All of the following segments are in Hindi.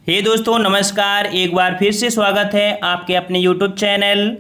हे दोस्तों नमस्कार, एक बार फिर से स्वागत है आपके अपने यूट्यूब चैनल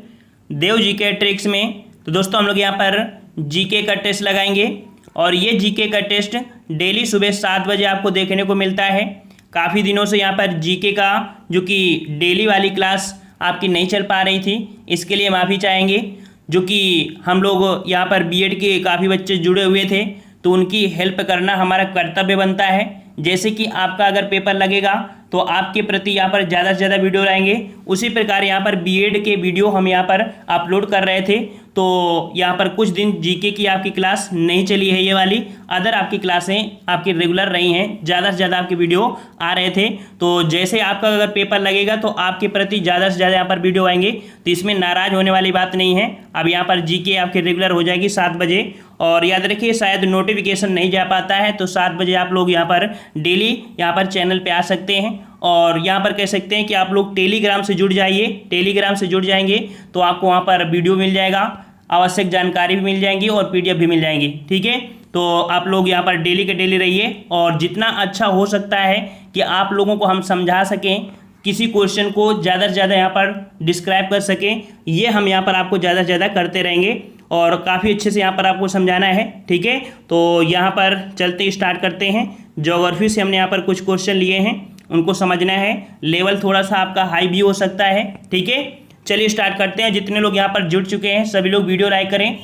देव जीके ट्रिक्स में। तो दोस्तों हम लोग यहाँ पर जीके का टेस्ट लगाएंगे और ये जीके का टेस्ट डेली सुबह 7 बजे आपको देखने को मिलता है। काफ़ी दिनों से यहाँ पर जीके का जो कि डेली वाली क्लास आपकी नहीं चल पा रही थी, इसके लिए माफ़ी चाहेंगे। जो कि हम लोग यहाँ पर बीएड के काफ़ी बच्चे जुड़े हुए थे, तो उनकी हेल्प करना हमारा कर्तव्य बनता है। जैसे कि आपका अगर पेपर लगेगा तो आपके प्रति यहाँ पर ज़्यादा से ज़्यादा वीडियो लाएंगे, उसी प्रकार यहाँ पर बीएड के वीडियो हम यहाँ पर अपलोड कर रहे थे। तो यहाँ पर कुछ दिन जीके की आपकी क्लास नहीं चली है, ये वाली अदर आपकी क्लासें आपकी रेगुलर रही हैं, ज़्यादा से ज़्यादा आपके वीडियो आ रहे थे। तो जैसे आपका अगर पेपर लगेगा तो आपके प्रति ज़्यादा से ज़्यादा यहाँ पर वीडियो आएंगे, तो इसमें नाराज़ होने वाली बात नहीं है। अब यहाँ पर जीके आपके रेगुलर हो जाएगी 7 बजे। और याद रखिए शायद नोटिफिकेशन नहीं जा पाता है, तो 7 बजे आप लोग यहाँ पर डेली यहाँ पर चैनल पे आ सकते हैं। और यहाँ पर कह सकते हैं कि आप लोग टेलीग्राम से जुड़ जाइए। टेलीग्राम से जुड़ जाएंगे तो आपको वहाँ पर वीडियो मिल जाएगा, आवश्यक जानकारी भी मिल जाएंगी और पीडीएफ भी मिल जाएंगी। ठीक है, तो आप लोग यहाँ पर डेली के डेली रहिए और जितना अच्छा हो सकता है कि आप लोगों को हम समझा सकें, किसी क्वेश्चन को ज़्यादा से ज़्यादा यहाँ पर डिस्क्राइब कर सकें, ये हम यहाँ पर आपको ज़्यादा से ज़्यादा करते रहेंगे और काफ़ी अच्छे से यहाँ पर आपको समझाना है। ठीक है, तो यहाँ पर चलते स्टार्ट करते हैं। ज्योग्राफी से हमने यहाँ पर कुछ क्वेश्चन लिए हैं, उनको समझना है। लेवल थोड़ा सा आपका हाई भी हो सकता है। ठीक है, चलिए स्टार्ट करते हैं। जितने लोग यहाँ पर जुड़ चुके हैं सभी लोग वीडियो लाइक करें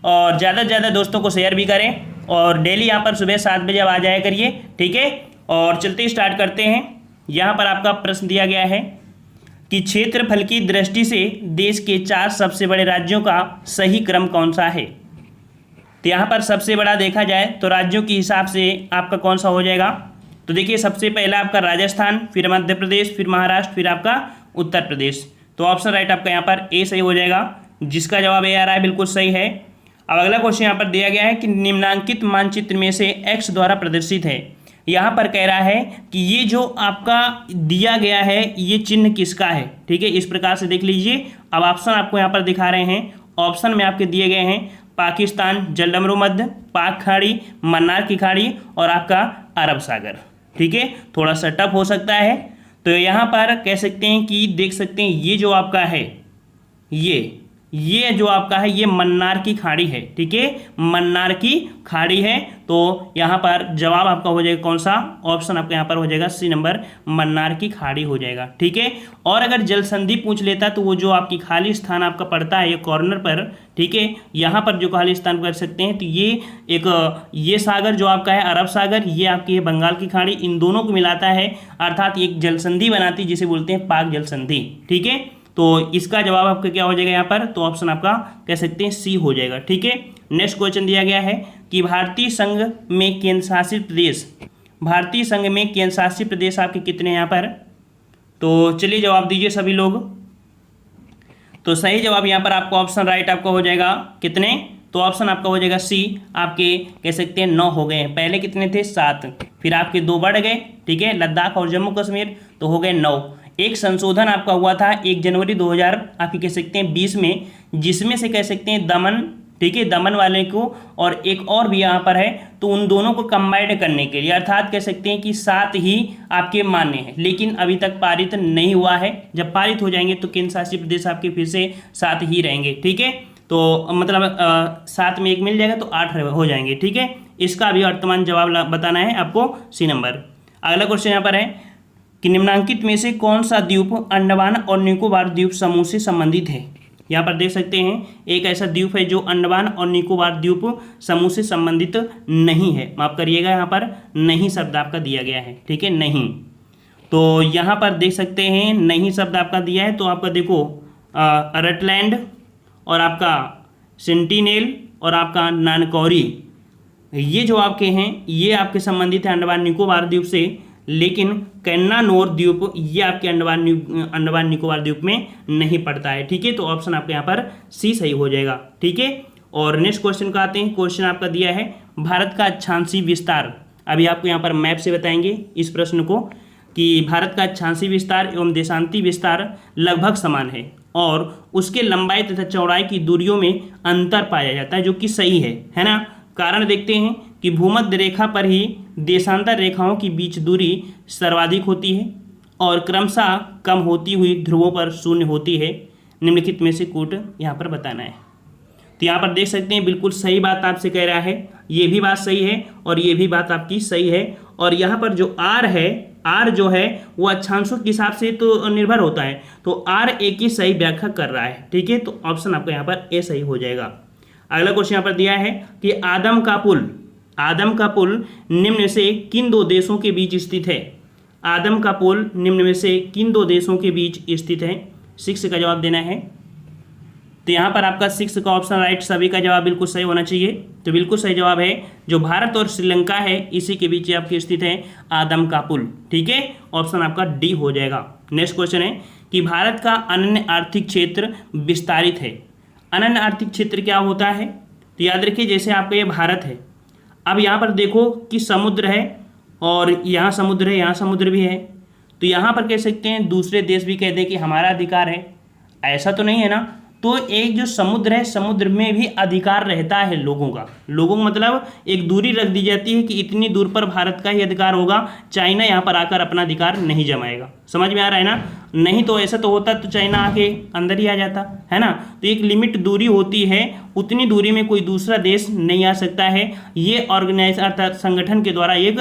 और ज़्यादा से ज़्यादा दोस्तों को शेयर भी करें और डेली यहाँ पर सुबह 7 बजे अब आ जाया करिए। ठीक है, और चलते स्टार्ट करते हैं। यहाँ पर आपका प्रश्न दिया गया है कि क्षेत्रफल की दृष्टि से देश के 4 सबसे बड़े राज्यों का सही क्रम कौन सा है। तो यहाँ पर सबसे बड़ा देखा जाए तो राज्यों के हिसाब से आपका कौन सा हो जाएगा। तो देखिए सबसे पहला आपका राजस्थान, फिर मध्य प्रदेश, फिर महाराष्ट्र, फिर आपका उत्तर प्रदेश। तो ऑप्शन राइट आपका यहाँ पर ए सही हो जाएगा, जिसका जवाब ए आ रहा है, बिल्कुल सही है। अब अगला क्वेश्चन यहाँ पर दिया गया है कि निम्नांकित मानचित्र में से एक्स द्वारा प्रदर्शित है। यहाँ पर कह रहा है कि ये जो आपका दिया गया है ये चिन्ह किसका है। ठीक है, इस प्रकार से देख लीजिए। अब ऑप्शन आपको यहाँ पर दिखा रहे हैं। ऑप्शन में आपके दिए गए हैं पाकिस्तान, जलडमरू मध्य, पाक खाड़ी, मन्नार की खाड़ी और आपका अरब सागर। ठीक है, थोड़ा सा टफ हो सकता है। तो यहाँ पर कह सकते हैं कि देख सकते हैं ये जो आपका है ये जो आपका है ये मन्नार की खाड़ी है। ठीक है, मन्नार की खाड़ी है। तो यहाँ पर जवाब आपका हो जाएगा कौन सा, ऑप्शन आपका यहाँ पर हो जाएगा सी नंबर, मन्नार की खाड़ी हो जाएगा। ठीक है, और अगर जल संधि पूछ लेता तो वो जो आपकी खाली स्थान आपका पड़ता है ये कॉर्नर पर, ठीक है, यहाँ पर जो खाली स्थान कर सकते हैं, तो ये सागर जो आपका है अरब सागर, ये आपकी है बंगाल की खाड़ी, इन दोनों को मिलाता है, अर्थात एक जल संधि बनाती है जिसे बोलते हैं पाक जल संधि। ठीक है, तो इसका जवाब आपका क्या हो जाएगा यहाँ पर, तो ऑप्शन आपका कह सकते हैं सी हो जाएगा। ठीक है, नेक्स्ट क्वेश्चन दिया गया है कि भारतीय संघ में केंद्रशासित प्रदेश आपके कितने यहाँ पर। तो चलिए जवाब दीजिए सभी लोग। तो सही जवाब यहाँ पर आपका ऑप्शन राइट आपका हो जाएगा कितने, तो ऑप्शन आपका हो जाएगा सी, आपके कह सकते हैं 9 हो गए हैं। पहले कितने थे 7, फिर आपके 2 बढ़ गए। ठीक है, लद्दाख और जम्मू कश्मीर, तो हो गए 9। एक संशोधन आपका हुआ था 1 जनवरी 2000 आपकी कह सकते हैं 20 में, जिसमें से कह सकते हैं दमन, ठीक है, दमन वाले को और एक और भी यहाँ पर है, तो उन दोनों को कंबाइंड करने के लिए, अर्थात कह सकते हैं कि 7 ही आपके मान्य हैं, लेकिन अभी तक पारित नहीं हुआ है। जब पारित हो जाएंगे तो केंद्र शासित प्रदेश आपके फिर से 7 ही रहेंगे। ठीक है, तो मतलब 7 में 1 मिल जाएगा तो 8 हो जाएंगे। ठीक है, इसका अभी वर्तमान जवाब बताना है आपको, सी नंबर। अगला क्वेश्चन यहाँ पर है कि निम्नांकित में से कौन सा द्वीप अंडमान और निकोबार द्वीप समूह से संबंधित है। यहाँ पर देख सकते हैं एक ऐसा द्वीप है जो अंडमान और निकोबार द्वीप समूह से संबंधित नहीं है। माफ करिएगा, यहाँ पर नहीं शब्द आपका दिया गया है। ठीक है, नहीं, तो यहाँ पर देख सकते हैं नहीं शब्द आपका दिया है। तो आपका देखो रटलैंड और आपका सेंटिनेल और आपका नानकौरी, ये जो आपके हैं ये आपके संबंधित है अंडमान निकोबार द्वीप से, लेकिन कैन्नानोर द्वीप ये आपके अंडमान निकोबार द्वीप में नहीं पड़ता है। ठीक है, तो ऑप्शन आपके यहाँ पर सी सही हो जाएगा। ठीक है, और नेक्स्ट क्वेश्चन का आते हैं। क्वेश्चन आपका दिया है भारत का अक्षांशीय विस्तार। अभी आपको यहाँ पर मैप से बताएंगे इस प्रश्न को कि भारत का अक्षांशीय विस्तार एवं देशांतीय विस्तार लगभग समान है और उसके लंबाई तथा चौड़ाई की दूरियों में अंतर पाया जाता है, जो कि सही है ना। कारण देखते हैं कि भूमध्य रेखा पर ही देशांतर रेखाओं की बीच दूरी सर्वाधिक होती है और क्रमशः कम होती हुई ध्रुवों पर शून्य होती है। निम्नलिखित में से कूट यहाँ पर बताना है। तो यहाँ पर देख सकते हैं बिल्कुल सही बात आपसे कह रहा है, ये भी बात सही है और ये भी बात आपकी सही है। और यहाँ पर जो आर है, आर जो है वो अक्षांशों के हिसाब से तो निर्भर होता है, तो आर एक ही सही व्याख्या कर रहा है। ठीक है, तो ऑप्शन आपका यहाँ पर ए सही हो जाएगा। अगला क्वेश्चन यहाँ पर दिया है कि आदम का पुल निम्न में से किन दो देशों के बीच स्थित है। आदम का पुल निम्न में से किन दो देशों के बीच स्थित है। 6 का जवाब देना है। तो यहाँ पर आपका 6 का ऑप्शन राइट, सभी का जवाब बिल्कुल सही होना चाहिए। तो बिल्कुल सही जवाब है जो भारत और श्रीलंका है इसी के बीच आपकी स्थित है आदम का पुल। ठीक है, ऑप्शन आपका डी हो जाएगा। नेक्स्ट क्वेश्चन है कि भारत का अनन्य आर्थिक क्षेत्र विस्तारित है। अनन्य आर्थिक क्षेत्र क्या होता है, तो याद रखिए जैसे आपका ये भारत है, अब यहाँ पर देखो कि समुद्र है और यहाँ समुद्र है, यहाँ समुद्र भी है, तो यहाँ पर कह सकते हैं दूसरे देश भी कह दें कि हमारा अधिकार है, ऐसा तो नहीं है ना। तो एक जो समुद्र है, समुद्र में भी अधिकार रहता है लोगों का। लोगों को मतलब एक दूरी रख दी जाती है कि इतनी दूर पर भारत का ही अधिकार होगा, चाइना यहाँ पर आकर अपना अधिकार नहीं जमाएगा। समझ में आ रहा है ना, नहीं तो ऐसा तो होता तो चाइना आके अंदर ही आ जाता है ना। तो एक लिमिट दूरी होती है, उतनी दूरी में कोई दूसरा देश नहीं आ सकता है। ये ऑर्गेनाइज अर्थात संगठन के द्वारा एक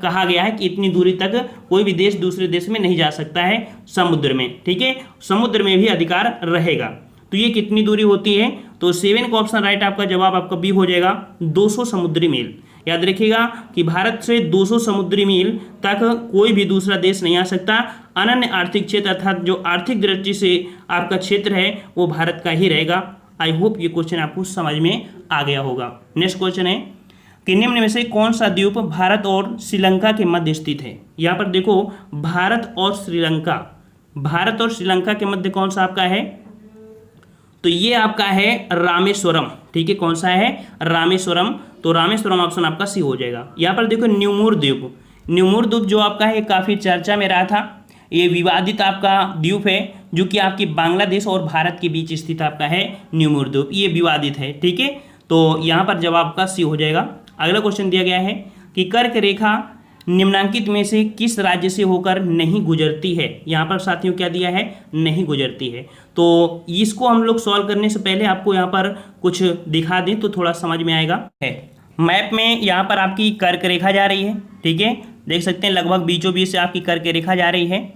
कहा गया है कि इतनी दूरी तक कोई भी देश दूसरे देश में नहीं जा सकता है समुद्र में। ठीक है, समुद्र में भी अधिकार रहेगा। तो ये कितनी दूरी होती है, तो 7 का ऑप्शन राइट आपका जवाब आपका बी हो जाएगा, 200 समुद्री मील। याद रखिएगा कि भारत से 200 समुद्री मील तक कोई भी दूसरा देश नहीं आ सकता। अनन्य आर्थिक क्षेत्र अर्थात जो आर्थिक दृष्टि से आपका क्षेत्र है वो भारत का ही रहेगा। आई होप ये क्वेश्चन आपको समझ में आ गया होगा। नेक्स्ट क्वेश्चन है कि निम्न में से कौन सा द्वीप भारत और श्रीलंका के मध्य स्थित है। यहाँ पर देखो भारत और श्रीलंका के मध्य कौन सा आपका है, तो ये आपका है रामेश्वरम। ठीक है, कौन सा है, रामेश्वरम। तो रामेश्वरम ऑप्शन आपका सी हो जाएगा। यहाँ पर देखो न्यूमूर द्वीप जो आपका है काफ़ी चर्चा में रहा था। ये विवादित आपका द्वीप है जो कि आपकी बांग्लादेश और भारत के बीच स्थित आपका है न्यूमूर द्वीप, ये विवादित है। ठीक है, तो यहाँ पर जवाब आपका सी हो जाएगा। अगला क्वेश्चन दिया गया है कि कर्क रेखा निम्नांकित में से किस राज्य से होकर नहीं गुजरती है। यहाँ पर साथियों क्या दिया है, नहीं गुजरती है। तो इसको हम लोग सॉल्व करने से पहले आपको यहाँ पर कुछ दिखा दें तो थोड़ा समझ में आएगा। है मैप में यहाँ पर आपकी कर्क रेखा जा रही है। ठीक है, देख सकते हैं लगभग बीचों बीच से आपकी कर्क रेखा जा रही है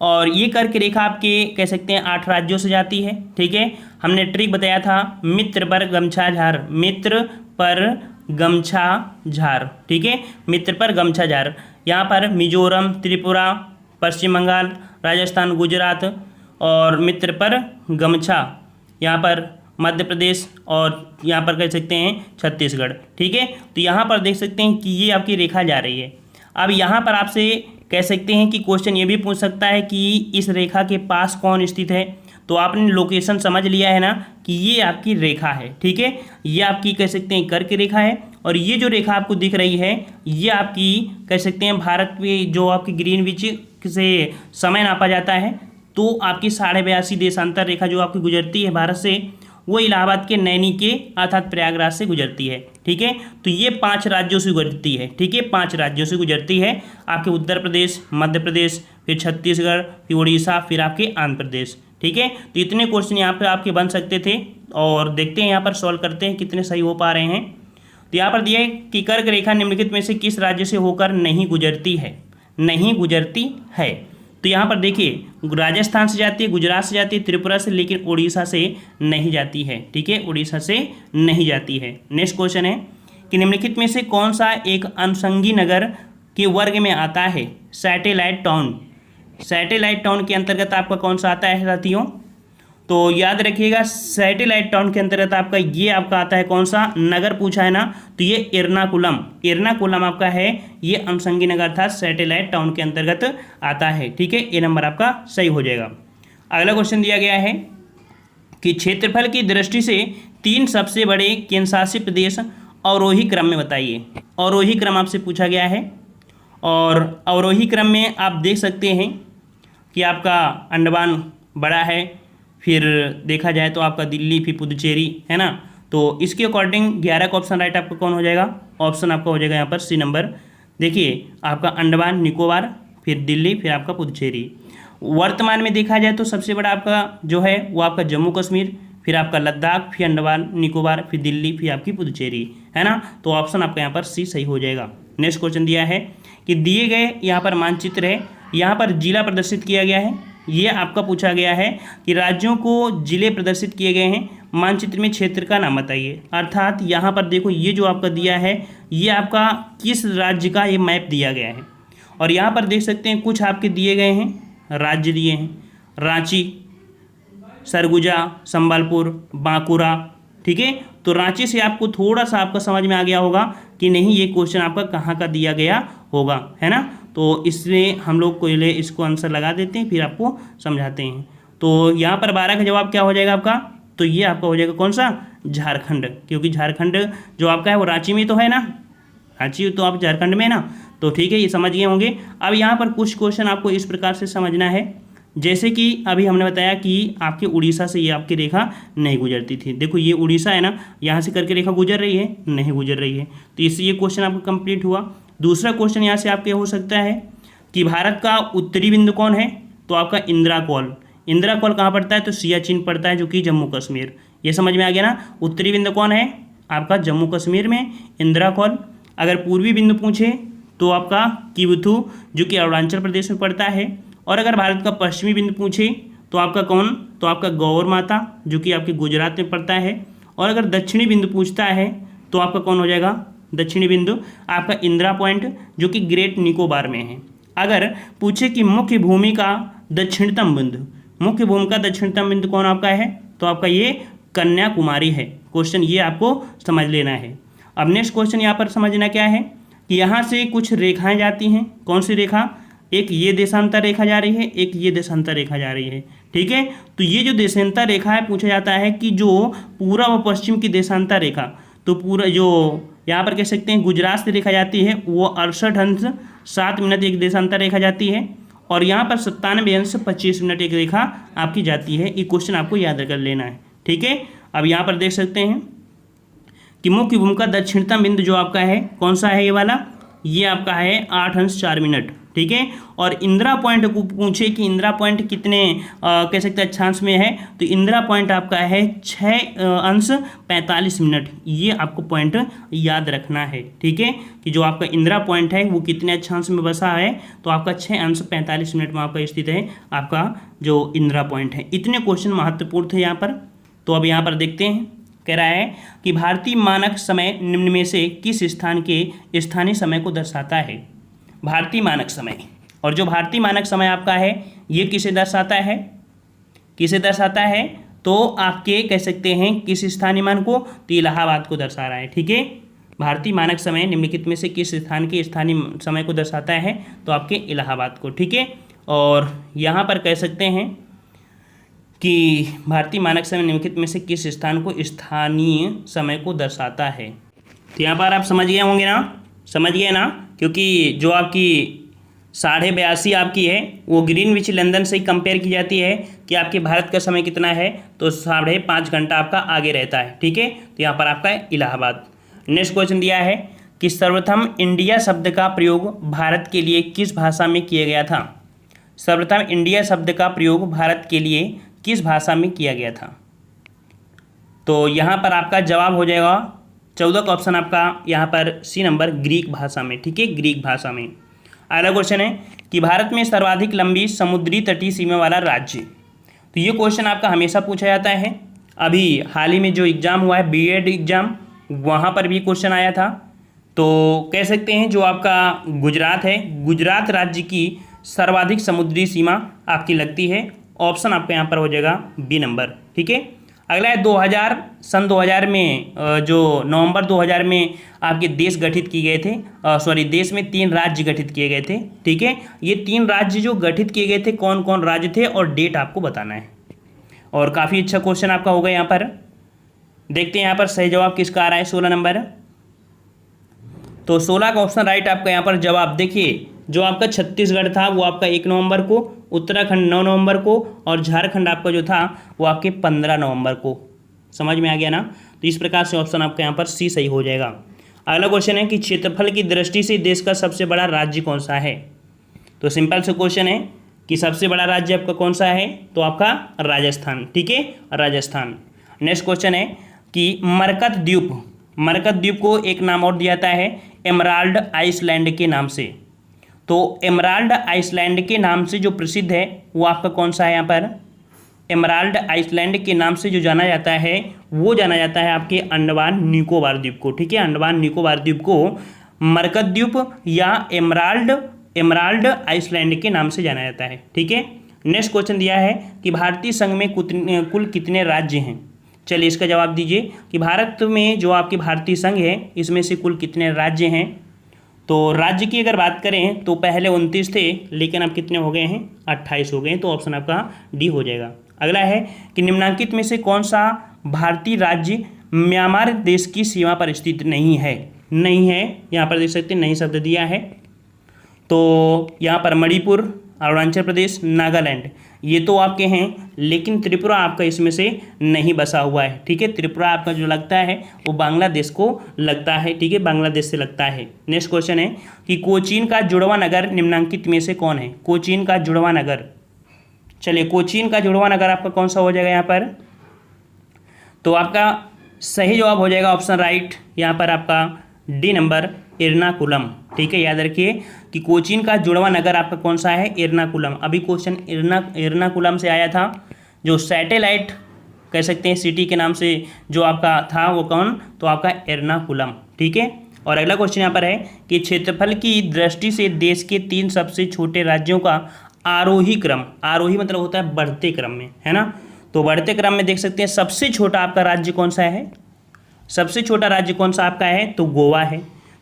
और ये कर्क रेखा आपके कह सकते हैं 8 राज्यों से जाती है। ठीक है, हमने ट्रिक बताया था मित्र पर गमछा झार, मित्र पर गमछा झार। ठीक है, मित्र पर गमछा झार। यहाँ पर मिजोरम, त्रिपुरा, पश्चिम बंगाल, राजस्थान, गुजरात और मित्र पर गमछा यहाँ पर मध्य प्रदेश और यहाँ पर कह सकते हैं छत्तीसगढ़। ठीक है, तो यहाँ पर देख सकते हैं कि ये आपकी रेखा जा रही है। अब यहाँ पर आपसे कह सकते हैं कि क्वेश्चन ये भी पूछ सकता है कि इस रेखा के पास कौन स्थित है। तो आपने लोकेशन समझ लिया है ना कि ये आपकी रेखा है। ठीक है, ये आपकी कह सकते हैं कर्क रेखा है और ये जो रेखा आपको दिख रही है ये आपकी कह सकते हैं भारत में जो आपकी ग्रीनविच से समय नापा जाता है, तो आपकी 82.5 देशांतर रेखा जो आपकी गुजरती है भारत से, वो इलाहाबाद के नैनी के अर्थात प्रयागराज से गुजरती है। ठीक है, तो ये 5 राज्यों से गुजरती है। ठीक है, 5 राज्यों से गुजरती है, आपके उत्तर प्रदेश, मध्य प्रदेश, फिर छत्तीसगढ़, फिर उड़ीसा, फिर आपके आंध्र प्रदेश। ठीक है, तो इतने क्वेश्चन यहाँ पे आपके बन सकते थे और देखते हैं यहाँ पर सॉल्व करते हैं कितने सही हो पा रहे हैं। तो यहाँ पर दिया है कि कर्क रेखा निम्नलिखित में से किस राज्य से होकर नहीं गुजरती है, नहीं गुजरती है। तो यहाँ पर देखिए राजस्थान से जाती है, गुजरात से जाती है, त्रिपुरा से, लेकिन उड़ीसा से नहीं जाती है। ठीक है, उड़ीसा से नहीं जाती है। नेक्स्ट क्वेश्चन है कि निम्नलिखित में से कौन सा एक अनुषंगी नगर के वर्ग में आता है। सैटेलाइट टाउन, सैटेलाइट टाउन के अंतर्गत आपका कौन सा आता है साथियों, तो याद रखिएगा सैटेलाइट टाउन के अंतर्गत आपका ये आपका आता है कौन सा नगर पूछा है ना, तो ये एर्नाकुलम, एर्नाकुलम आपका है, ये अनुषंगी नगर था सैटेलाइट टाउन के अंतर्गत आता है। ठीक है, ये नंबर आपका सही हो जाएगा। अगला क्वेश्चन दिया गया है कि क्षेत्रफल की दृष्टि से 3 सबसे बड़े केंद्रशासित प्रदेश अवरोही क्रम में बताइए। अवरोही क्रम आपसे पूछा गया है और अवरोही क्रम में आप देख सकते हैं कि आपका अंडमान बड़ा है, फिर देखा जाए तो आपका दिल्ली, फिर पुदुचेरी है ना। तो इसके अकॉर्डिंग 11 का ऑप्शन राइट आपका कौन हो जाएगा, ऑप्शन आपका हो जाएगा यहाँ पर सी नंबर। देखिए आपका अंडमान निकोबार, फिर दिल्ली, फिर आपका पुदुचेरी। वर्तमान में देखा जाए तो सबसे बड़ा आपका जो है वो आपका जम्मू कश्मीर, फिर आपका लद्दाख, फिर अंडमान निकोबार, फिर दिल्ली, फिर आपकी पुदुचेरी, है ना। तो ऑप्शन आपका यहाँ पर सी सही हो जाएगा। नेक्स्ट क्वेश्चन दिया है कि दिए गए यहाँ पर मानचित्र है, यहाँ पर जिला प्रदर्शित किया गया है। ये आपका पूछा गया है कि राज्यों को जिले प्रदर्शित किए गए हैं, मानचित्र में क्षेत्र का नाम बताइए। अर्थात यहाँ पर देखो ये जो आपका दिया है ये आपका किस राज्य का ये मैप दिया गया है। और यहाँ पर देख सकते हैं कुछ आपके दिए गए हैं राज्य दिए हैं, रांची, सरगुजा, संबलपुर, बांकुरा, ठीक है। तो रांची से आपको थोड़ा सा आपका समझ में आ गया होगा कि नहीं ये क्वेश्चन आपका कहाँ का दिया गया होगा, है ना। तो इसलिए हम लोग पहले इसको आंसर लगा देते हैं फिर आपको समझाते हैं। तो यहाँ पर 12 का जवाब क्या हो जाएगा आपका, तो ये आपका हो जाएगा कौन सा, झारखंड, क्योंकि झारखंड जो आपका है वो रांची में तो है ना, रांची तो आप झारखंड में है ना। तो ठीक है, ये समझ गए होंगे। अब यहाँ पर कुछ क्वेश्चन आपको इस प्रकार से समझना है, जैसे कि अभी हमने बताया कि आपके उड़ीसा से ये आपकी रेखा नहीं गुजरती थी। देखो ये उड़ीसा है ना, यहाँ से करके रेखा गुजर रही है, नहीं गुजर रही है, तो इससे ये क्वेश्चन आपका कंप्लीट हुआ। दूसरा क्वेश्चन यहाँ से आपके हो सकता है कि भारत का उत्तरी बिंदु कौन है, तो आपका इंदिरा कौल। इंदिरा कौल कहाँ पड़ता है, तो सियाचिन पड़ता है, जो कि जम्मू कश्मीर। ये समझ में आ गया ना। उत्तरी बिंदु कौन है आपका, जम्मू कश्मीर में इंदिरा कौल। अगर पूर्वी बिंदु पूछे तो आपका किबुथु, जो कि अरुणाचल प्रदेश में पड़ता है। और अगर भारत का पश्चिमी बिंदु पूछे तो आपका कौन, तो आपका गौर माता, जो कि आपके गुजरात में पड़ता है। और अगर दक्षिणी बिंदु पूछता है तो आपका कौन हो जाएगा, दक्षिणी बिंदु आपका इंदिरा पॉइंट, जो कि ग्रेट निकोबार में है। अगर पूछे कि मुख्य भूमि का दक्षिणतम बिंदु, मुख्य भूमि का दक्षिणतम बिंदु कौन आपका है, तो आपका ये कन्याकुमारी है। क्वेश्चन ये आपको समझ लेना है। अब नेक्स्ट क्वेश्चन यहाँ पर समझना क्या है कि यहाँ से कुछ रेखाएं जाती हैं। कौन सी रेखा, एक ये देशांतर रेखा जा रही है, एक ये देशांतर रेखा जा रही है, ठीक है। तो ये जो देशांतर रेखा है, पूछा जाता है कि जो पूर्व व पश्चिम की देशांतर रेखा, तो पूरा जो यहाँ पर कह सकते हैं गुजरात से रेखा जाती है वो 68 अंश 7 मिनट एक देशांतर रेखा जाती है। और यहाँ पर 97 अंश 25 मिनट एक रेखा आपकी जाती है। ये क्वेश्चन आपको याद कर लेना है, ठीक है। अब यहाँ पर देख सकते हैं कि मुख्य भूमि का दक्षिणतम बिंदु जो आपका है कौन सा है, ये वाला, ये आपका है 8 अंश 4 मिनट, ठीक है। और इंदिरा पॉइंट को पूछे कि इंदिरा पॉइंट कितने कह सकते हैं अक्षांश में है, तो इंदिरा पॉइंट आपका है 6 अंश 45 मिनट। ये आपको पॉइंट याद रखना है, ठीक है, कि जो आपका इंदिरा पॉइंट है वो कितने अक्षांश में बसा है, तो आपका 6 अंश 45 मिनट में आपका स्थित है आपका जो इंदिरा पॉइंट है। इतने क्वेश्चन महत्वपूर्ण थे यहाँ पर। तो अब यहाँ पर देखते हैं, कह रहा है कि भारतीय मानक समय निम्न में से किस स्थान के स्थानीय समय को दर्शाता है। भारतीय मानक समय, और जो भारतीय मानक समय आपका है ये किसे दर्शाता है, किसे दर्शाता है, तो आपके कह सकते हैं किस स्थानीय मान को, तो इलाहाबाद को दर्शा रहा है, ठीक है। भारतीय मानक समय निम्नलिखित में से किस स्थान के स्थानीय समय को दर्शाता है, तो आपके इलाहाबाद को, ठीक है। और यहाँ पर कह सकते हैं कि भारतीय मानक समय निम्नलिखित में से किस स्थान को स्थानीय समय को दर्शाता है। तो यहाँ पर आप समझ गए होंगे ना, समझ गए ना, क्योंकि जो आपकी 82.5 आपकी है वो ग्रीनविच लंदन से ही कंपेयर की जाती है कि आपके भारत का समय कितना है, तो 5.5 घंटा आपका आगे रहता है, ठीक है। तो यहाँ पर आपका है इलाहाबाद। नेक्स्ट क्वेश्चन दिया है कि सर्वप्रथम इंडिया शब्द का प्रयोग भारत के लिए किस भाषा में किया गया था। सर्वप्रथम इंडिया शब्द का प्रयोग भारत के लिए किस भाषा में किया गया था, तो यहाँ पर आपका जवाब हो जाएगा 14 का ऑप्शन आपका यहाँ पर सी नंबर, ग्रीक भाषा में, ठीक है, ग्रीक भाषा में। अगला क्वेश्चन है कि भारत में सर्वाधिक लंबी समुद्री तटीय सीमा वाला राज्य। तो ये क्वेश्चन आपका हमेशा पूछा जाता है। अभी हाल ही में जो एग्ज़ाम हुआ है बीएड एग्ज़ाम, वहाँ पर भी क्वेश्चन आया था। तो कह सकते हैं जो आपका गुजरात है, गुजरात राज्य की सर्वाधिक समुद्री सीमा आपकी लगती है। ऑप्शन आपका यहाँ पर हो जाएगा बी नंबर, ठीक है। अगला है सन 2000 में जो नवंबर 2000 में आपके देश गठित किए गए थे, देश में 3 राज्य गठित किए गए थे, ठीक है। ये 3 राज्य जो गठित किए गए थे कौन कौन राज्य थे और डेट आपको बताना है। और काफ़ी अच्छा क्वेश्चन आपका होगा यहाँ पर। देखते हैं यहाँ पर सही जवाब किसका आ रहा है, 16 नंबर। तो 16 का ऑप्शन राइट आपका यहाँ पर जवाब। देखिए जो आपका छत्तीसगढ़ था वो आपका 1 नवंबर को, उत्तराखंड 9 नवंबर को, और झारखंड आपका जो था वो आपके 15 नवंबर को। समझ में आ गया ना। तो इस प्रकार से ऑप्शन आपका यहाँ पर सी सही हो जाएगा। अगला क्वेश्चन है कि क्षेत्रफल की दृष्टि से देश का सबसे बड़ा राज्य कौन सा है। तो सिंपल से क्वेश्चन है कि सबसे बड़ा राज्य आपका कौन सा है, तो आपका राजस्थान। ठीक है, राजस्थान। नेक्स्ट क्वेश्चन है कि मरकत द्वीप को एक नाम और दिया जाता है एमराल्ड आइसलैंड के नाम से। तो एमराल्ड आइसलैंड के नाम से जो प्रसिद्ध है वो आपका कौन सा है, यहाँ पर एमराल्ड आइसलैंड के नाम से जो जाना जाता है वो जाना जाता है आपके अंडमान निकोबार द्वीप को। ठीक है, अंडमान निकोबार द्वीप को मरकत द्वीप या एमराल्ड आइसलैंड के नाम से जाना जाता है। ठीक है, नेक्स्ट क्वेश्चन दिया है कि भारतीय संघ में कुल कितने राज्य हैं। चलिए इसका जवाब दीजिए कि भारत में जो आपकी भारतीय संघ है इसमें से कुल कितने राज्य हैं। तो राज्य की अगर बात करें तो पहले 29 थे, लेकिन अब कितने हो गए हैं, 28 हो गए हैं। तो ऑप्शन आपका डी हो जाएगा। अगला है कि निम्नलिखित में से कौन सा भारतीय राज्य म्यांमार देश की सीमा पर स्थित नहीं है। यहाँ पर देख सकते हैं नहीं शब्द दिया है। तो यहाँ पर मणिपुर, अरुणाचल प्रदेश, नागालैंड ये तो आपके हैं, लेकिन त्रिपुरा आपका इसमें से नहीं बसा हुआ है। ठीक है, त्रिपुरा आपका जो लगता है वो बांग्लादेश को लगता है। ठीक है, बांग्लादेश से लगता है। नेक्स्ट क्वेश्चन है कि कोचीन का जुड़वा नगर निम्नलिखित में से कौन है। कोचीन का जुड़वा नगर, चलिए कोचीन का जुड़वा नगर आपका कौन सा हो जाएगा यहाँ पर, तो आपका सही जवाब हो जाएगा ऑप्शन राइट यहाँ पर आपका डी नंबर एर्नाकुलम। ठीक है, याद रखिए कि कोचीन का जुड़वा नगर आपका कौन सा है, एर्नाकुलम। अभी क्वेश्चन एर्नाकुलम से आया था, जो सैटेलाइट कह सकते हैं सिटी के नाम से जो आपका था वो कौन, तो आपका एर्नाकुलम। ठीक है, और अगला क्वेश्चन यहाँ पर है कि क्षेत्रफल की दृष्टि से देश के 3 सबसे छोटे राज्यों का आरोही क्रम, आरोही मतलब होता है बढ़ते क्रम में, है ना। तो बढ़ते क्रम में देख सकते हैं सबसे छोटा आपका राज्य कौन सा है, सबसे छोटा राज्य कौन सा आपका है, तो गोवा है।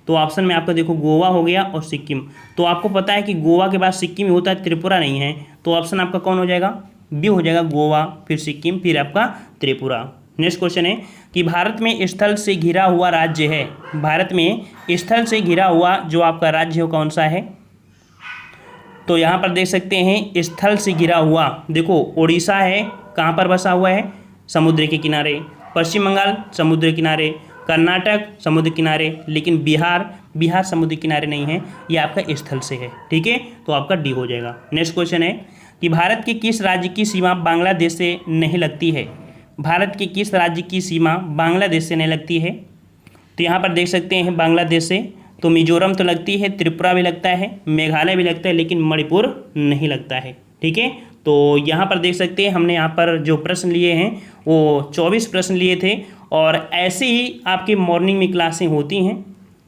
तो ऑप्शन में आपका देखो गोवा हो गया और सिक्किम। तो आपको पता है कि गोवा के बाद सिक्किम ही होता है, त्रिपुरा नहीं है। तो ऑप्शन आपका कौन हो जाएगा, बी हो जाएगा, गोवा, फिर सिक्किम, फिर आपका त्रिपुरा। नेक्स्ट क्वेश्चन है कि भारत में स्थल से घिरा हुआ राज्य है, भारत में स्थल से घिरा हुआ जो आपका राज्य हो कौन सा है। तो यहाँ पर देख सकते हैं स्थल से घिरा हुआ, देखो उड़ीसा है, कहाँ पर बसा हुआ है, समुद्र के किनारे। पश्चिम बंगाल समुद्र किनारे, कर्नाटक समुद्र किनारे, लेकिन बिहार समुद्र किनारे नहीं है, ये आपका स्थल से है। ठीक है, तो आपका डी हो जाएगा। नेक्स्ट क्वेश्चन है कि भारत के किस राज्य की सीमा बांग्लादेश से नहीं लगती है। भारत के किस राज्य की सीमा बांग्लादेश से नहीं लगती है। तो यहाँ पर देख सकते हैं बांग्लादेश से तो मिजोरम तो लगती है, त्रिपुरा भी लगता है, मेघालय भी लगता है, लेकिन मणिपुर नहीं लगता है। ठीक है, तो यहाँ पर देख सकते हैं हमने यहाँ पर जो प्रश्न लिए हैं वो 24 प्रश्न लिए थे, और ऐसे ही आपकी मॉर्निंग में क्लासें होती हैं।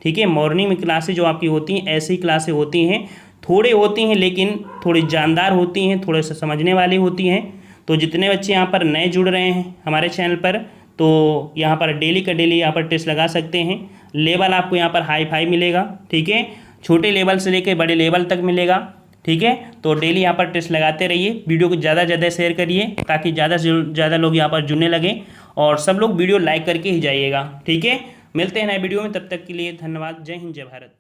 ठीक है, मॉर्निंग में क्लासें जो आपकी होती हैं ऐसी ही क्लासें होती हैं, थोड़े होती हैं लेकिन थोड़ी जानदार होती हैं, थोड़े से समझने वाली होती हैं। तो जितने बच्चे यहाँ पर नए जुड़ रहे हैं हमारे चैनल पर, तो यहाँ पर डेली का डेली यहाँ पर टेस्ट लगा सकते हैं। लेवल आपको यहाँ पर हाई फाई मिलेगा। ठीक है, छोटे लेवल से लेकर बड़े लेवल तक मिलेगा। ठीक है, तो डेली यहाँ पर टेस्ट लगाते रहिए, वीडियो को ज़्यादा से ज़्यादा शेयर करिए ताकि ज़्यादा से ज़्यादा लोग यहाँ पर जुड़ने लगे, और सब लोग वीडियो लाइक करके ही जाइएगा। ठीक है, मिलते हैं नए वीडियो में, तब तक के लिए धन्यवाद। जय हिंद, जय भारत।